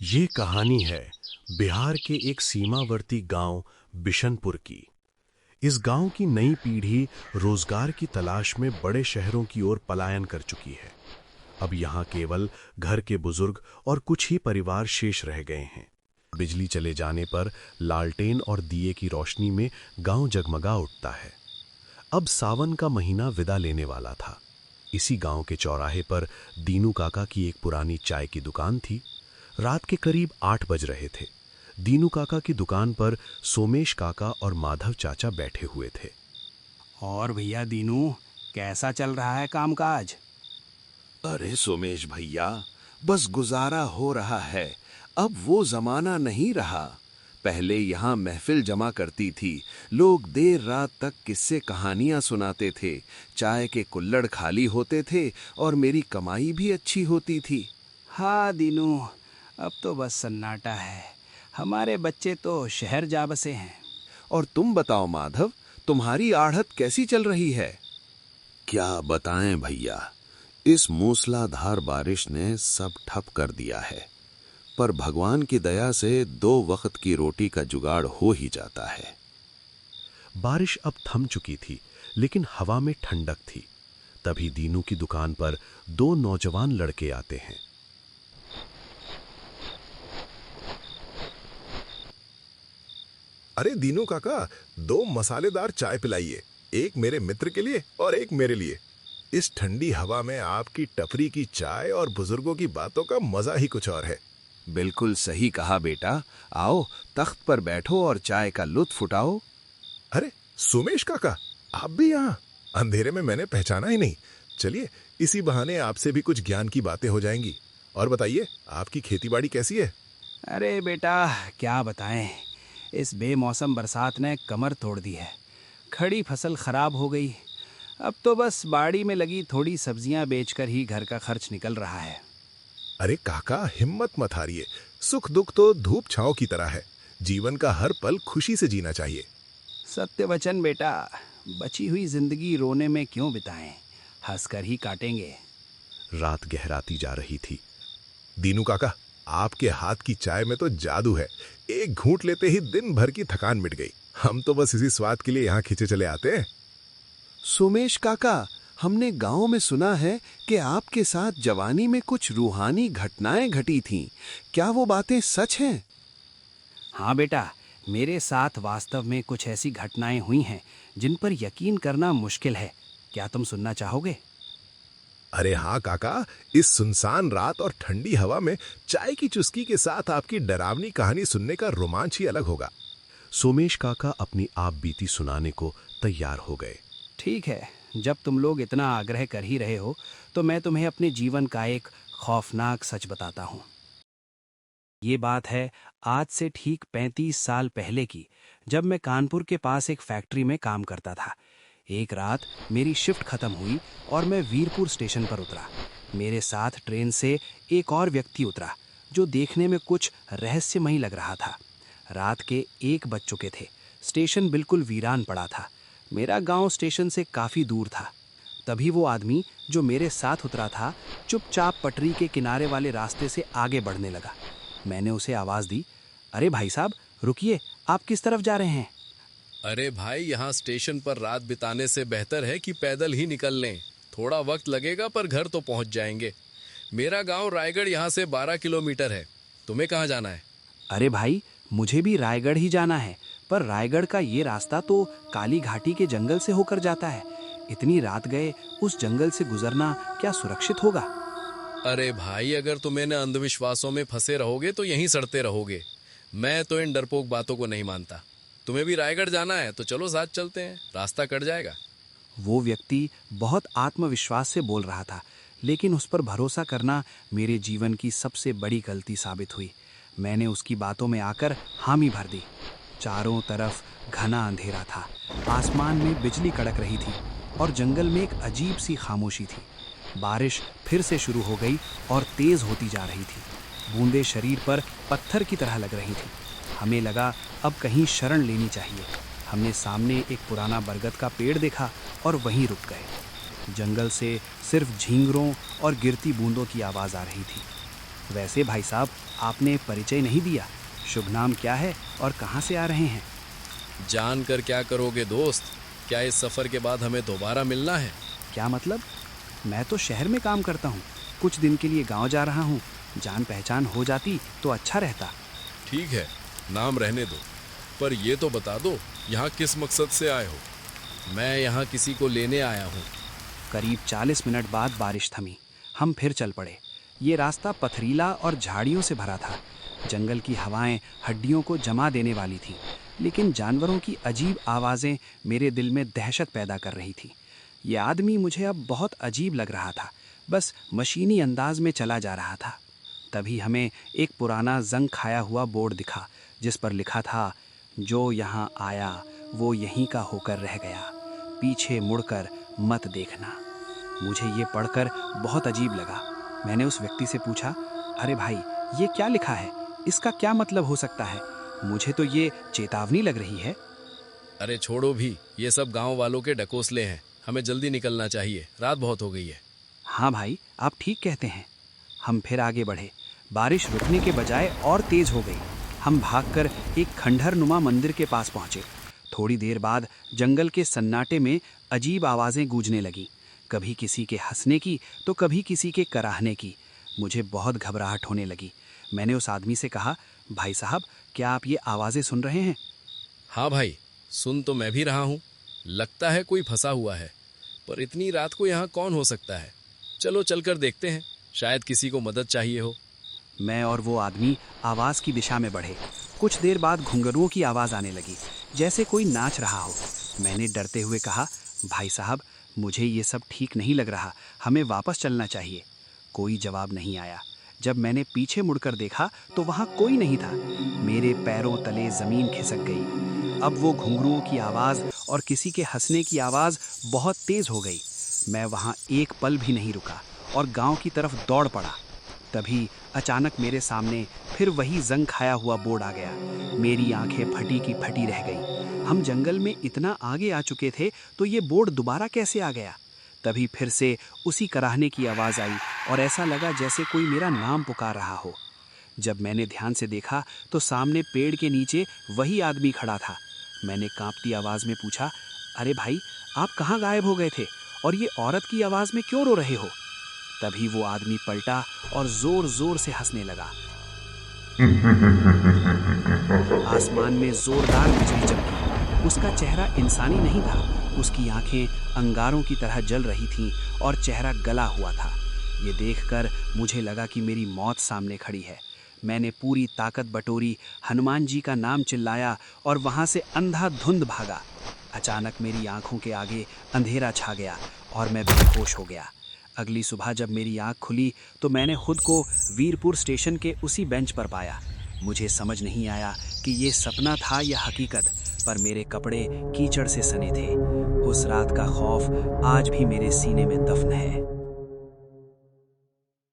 ये कहानी है बिहार के एक सीमावर्ती गांव बिशनपुर की। इस गांव की नई पीढ़ी रोजगार की तलाश में बड़े शहरों की ओर पलायन कर चुकी है। अब यहाँ केवल घर के बुजुर्ग और कुछ ही परिवार शेष रह गए हैं। बिजली चले जाने पर लालटेन और दिए की रोशनी में गांव जगमगा उठता है। अब सावन का महीना विदा लेने वाला था। इसी गांव के चौराहे पर दीनू काका की एक पुरानी चाय की दुकान थी। रात के करीब 8 बज रहे थे। दीनू काका की दुकान पर सोमेश काका और माधव चाचा बैठे हुए थे। और भैया दीनू, कैसा चल रहा है कामकाज? अरे सोमेश भैया, बस गुजारा हो रहा है। अब वो जमाना नहीं रहा। पहले यहाँ महफिल जमा करती थी। लोग देर रात तक किस्से कहानियां सुनाते थे। चाय के कुल्हड़ खाली होते थे और मेरी कमाई भी अच्छी होती थी। हाँ दीनू, अब तो बस सन्नाटा है। हमारे बच्चे तो शहर जा बसे हैं। और तुम बताओ माधव, तुम्हारी आढ़त कैसी चल रही है? क्या बताएं भैया, इस मूसलाधार बारिश ने सब ठप कर दिया है। पर भगवान की दया से 2 वक्त की रोटी का जुगाड़ हो ही जाता है। बारिश अब थम चुकी थी, लेकिन हवा में ठंडक थी। तभी दीनू की दुकान पर 2 नौजवान लड़के आते हैं। अरे दीनू काका, 2 मसालेदार चाय पिलाइए। एक मेरे मित्र के लिए और एक मेरे लिए। इस ठंडी हवा में आपकी टपरी की चाय और बुजुर्गों की बातों का मजा ही कुछ और है। बिल्कुल सही कहा बेटा। आओ, तख्त पर बैठो और चाय का लुत्फ उठाओ। अरे सोमेश काका, आप भी यहाँ? अंधेरे में मैंने पहचाना ही नहीं। चलिए, इसी बहाने आपसे भी कुछ ज्ञान की बातें हो जाएंगी। और बताइए, आपकी खेतीबाड़ी कैसी है? अरे बेटा, क्या बताएं, इस बेमौसम बरसात ने कमर तोड़ दी है। खड़ी फसल खराब हो गई। अब तो बस बाड़ी में लगी थोड़ी सब्जियां बेचकर ही घर का खर्च निकल रहा है। अरे काका, हिम्मत मत हारिए। सुख दुख तो धूप छांव की तरह है। जीवन का हर पल खुशी से जीना चाहिए। सत्य वचन बेटा, बची हुई जिंदगी रोने में क्यों बिताएं, हंसकर ही काटेंगे। रात गहराती जा रही थी। दीनू काका, आपके हाथ की चाय में तो जादू है। एक घूंट लेते ही दिन भर की थकान मिट गई। हम तो बस इसी स्वाद के लिए यहाँ खींचे चले आते हैं। सोमेश काका, हमने गांव में सुना है कि आपके साथ जवानी में कुछ रूहानी घटनाएं घटी थीं। क्या वो बातें सच हैं? हाँ बेटा, मेरे साथ वास्तव में कुछ ऐसी घटनाएं हुई हैं जिन पर यकीन करना मुश्किल है। क्या तुम सुनना चाहोगे? अरे हाँ काका, इस सुनसान रात और ठंडी हवा में चाय की चुस्की के साथ आपकी डरावनी कहानी सुनने का रोमांच ही अलग होगा। सोमेश काका अपनी आप बीती सुनाने को तैयार हो गए। ठीक है, जब तुम लोग इतना आग्रह कर ही रहे हो तो मैं तुम्हें अपने जीवन का एक खौफनाक सच बताता हूँ। ये बात है आज से ठीक 35 साल पहले की, जब मैं कानपुर के पास एक फैक्ट्री में काम करता था। एक रात मेरी शिफ्ट खत्म हुई और मैं वीरपुर स्टेशन पर उतरा। मेरे साथ ट्रेन से एक और व्यक्ति उतरा जो देखने में कुछ रहस्यमयी लग रहा था। रात के 1 बज चुके थे। स्टेशन बिल्कुल वीरान पड़ा था। मेरा गांव स्टेशन से काफ़ी दूर था। तभी वो आदमी जो मेरे साथ उतरा था चुपचाप पटरी के किनारे वाले रास्ते से आगे बढ़ने लगा। मैंने उसे आवाज़ दी, अरे भाई साहब रुकिए, आप किस तरफ जा रहे हैं? अरे भाई, यहाँ स्टेशन पर रात बिताने से बेहतर है कि पैदल ही निकल लें। थोड़ा वक्त लगेगा पर घर तो पहुँच जाएंगे। मेरा गांव रायगढ़ यहाँ से 12 किलोमीटर है। तुम्हें कहाँ जाना है? अरे भाई, मुझे भी रायगढ़ ही जाना है, पर रायगढ़ का ये रास्ता तो काली घाटी के जंगल से होकर जाता है। इतनी रात गए उस जंगल से गुजरना क्या सुरक्षित होगा? अरे भाई, अगर तुम इन अंधविश्वासों में फंसे रहोगे तो यहीं सड़ते रहोगे। मैं तो इन डरपोक बातों को नहीं मानता। तुम्हें भी रायगढ़ जाना है तो चलो साथ चलते हैं, रास्ता कट जाएगा। वो व्यक्ति बहुत आत्मविश्वास से बोल रहा था, लेकिन उस पर भरोसा करना मेरे जीवन की सबसे बड़ी गलती साबित हुई। मैंने उसकी बातों में आकर हामी भर दी। चारों तरफ घना अंधेरा था। आसमान में बिजली कड़क रही थी और जंगल में एक अजीब सी खामोशी थी। बारिश फिर से शुरू हो गई और तेज होती जा रही थी। बूंदें शरीर पर पत्थर की तरह लग रही थी। हमें लगा अब कहीं शरण लेनी चाहिए। हमने सामने एक पुराना बरगद का पेड़ देखा और वहीं रुक गए। जंगल से सिर्फ झींगरों और गिरती बूंदों की आवाज़ आ रही थी। वैसे भाई साहब, आपने परिचय नहीं दिया। शुभ नाम क्या है और कहाँ से आ रहे हैं? जान कर क्या करोगे दोस्त? क्या इस सफ़र के बाद हमें दोबारा मिलना है? क्या मतलब? मैं तो शहर में काम करता हूँ, कुछ दिन के लिए गांव जा रहा हूँ। जान पहचान हो जाती तो अच्छा रहता। ठीक है, नाम रहने दो, पर ये तो बता दो यहाँ किस मकसद से आए हो? मैं यहाँ किसी को लेने आया हूँ। करीब 40 मिनट बाद बारिश थमी। हम फिर चल पड़े। ये रास्ता पथरीला और झाड़ियों से भरा था। जंगल की हवाएं हड्डियों को जमा देने वाली थीं, लेकिन जानवरों की अजीब आवाज़ें मेरे दिल में दहशत पैदा कर रही थीं। ये आदमी मुझे अब बहुत अजीब लग रहा था, बस मशीनी अंदाज में चला जा रहा था। तभी हमें एक पुराना जंग खाया हुआ बोर्ड दिखा, जिस पर लिखा था, जो यहाँ आया वो यहीं का होकर रह गया, पीछे मुड़कर मत देखना। मुझे ये पढ़कर बहुत अजीब लगा। मैंने उस व्यक्ति से पूछा, अरे भाई, ये क्या लिखा है? इसका क्या मतलब हो सकता है? मुझे तो ये चेतावनी लग रही है। अरे छोड़ो भी, ये सब गांव वालों के डकोसले हैं। हमें जल्दी निकलना चाहिए, रात बहुत हो गई है। हाँ भाई, आप ठीक कहते हैं। हम फिर आगे बढ़े। बारिश रुकने के बजाय और तेज हो गई। हम भागकर एक खंडहर नुमा मंदिर के पास पहुंचे। थोड़ी देर बाद जंगल के सन्नाटे में अजीब आवाज़ें गूंजने लगीं, कभी किसी के हंसने की तो कभी किसी के कराहने की। मुझे बहुत घबराहट होने लगी। मैंने उस आदमी से कहा, भाई साहब, क्या आप ये आवाज़ें सुन रहे हैं? हाँ भाई, सुन तो मैं भी रहा हूँ। लगता है कोई फंसा हुआ है, पर इतनी रात को यहाँ कौन हो सकता है? चलो चलकर देखते हैं, शायद किसी को मदद चाहिए हो। मैं और वो आदमी आवाज़ की दिशा में बढ़े। कुछ देर बाद घुंघरुओं की आवाज़ आने लगी, जैसे कोई नाच रहा हो। मैंने डरते हुए कहा, भाई साहब, मुझे ये सब ठीक नहीं लग रहा, हमें वापस चलना चाहिए। कोई जवाब नहीं आया। जब मैंने पीछे मुड़कर देखा तो वहाँ कोई नहीं था। मेरे पैरों तले ज़मीन खिसक गई। अब वो घुंघरुओं की आवाज़ और किसी के हंसने की आवाज़ बहुत तेज़ हो गई। मैं वहाँ एक पल भी नहीं रुका और गांव की तरफ दौड़ पड़ा। तभी अचानक मेरे सामने फिर वही जंग खाया हुआ बोर्ड आ गया। मेरी आंखें फटी की फटी रह गईं। हम जंगल में इतना आगे आ चुके थे तो ये बोर्ड दोबारा कैसे आ गया? तभी फिर से उसी कराहने की आवाज़ आई और ऐसा लगा जैसे कोई मेरा नाम पुकार रहा हो। जब मैंने ध्यान से देखा तो सामने पेड़ के नीचे वही आदमी खड़ा था। मैंने कांपती आवाज़ में पूछा, अरे भाई, आप कहाँ गायब हो गए थे और ये औरत की आवाज़ में क्यों रो रहे हो? तभी वो आदमी पलटा और जोर जोर से हंसने लगा। आसमान में जोरदार बिजली चमकी। उसका चेहरा इंसानी नहीं था। उसकी आंखें अंगारों की तरह जल रही थीं और चेहरा गला हुआ था। ये देखकर मुझे लगा कि मेरी मौत सामने खड़ी है। मैंने पूरी ताकत बटोरी, हनुमान जी का नाम चिल्लाया और वहां से अंधाधुंध भागा। अचानक मेरी आंखों के आगे अंधेरा छा गया और मैं बेहोश हो गया। अगली सुबह जब मेरी आंख खुली तो मैंने खुद को वीरपुर स्टेशन के उसी बेंच पर पाया। मुझे समझ नहीं आया कि ये सपना था या हकीकत, पर मेरे कपड़े कीचड़ से सने थे। उस रात का खौफ आज भी मेरे सीने में दफन है।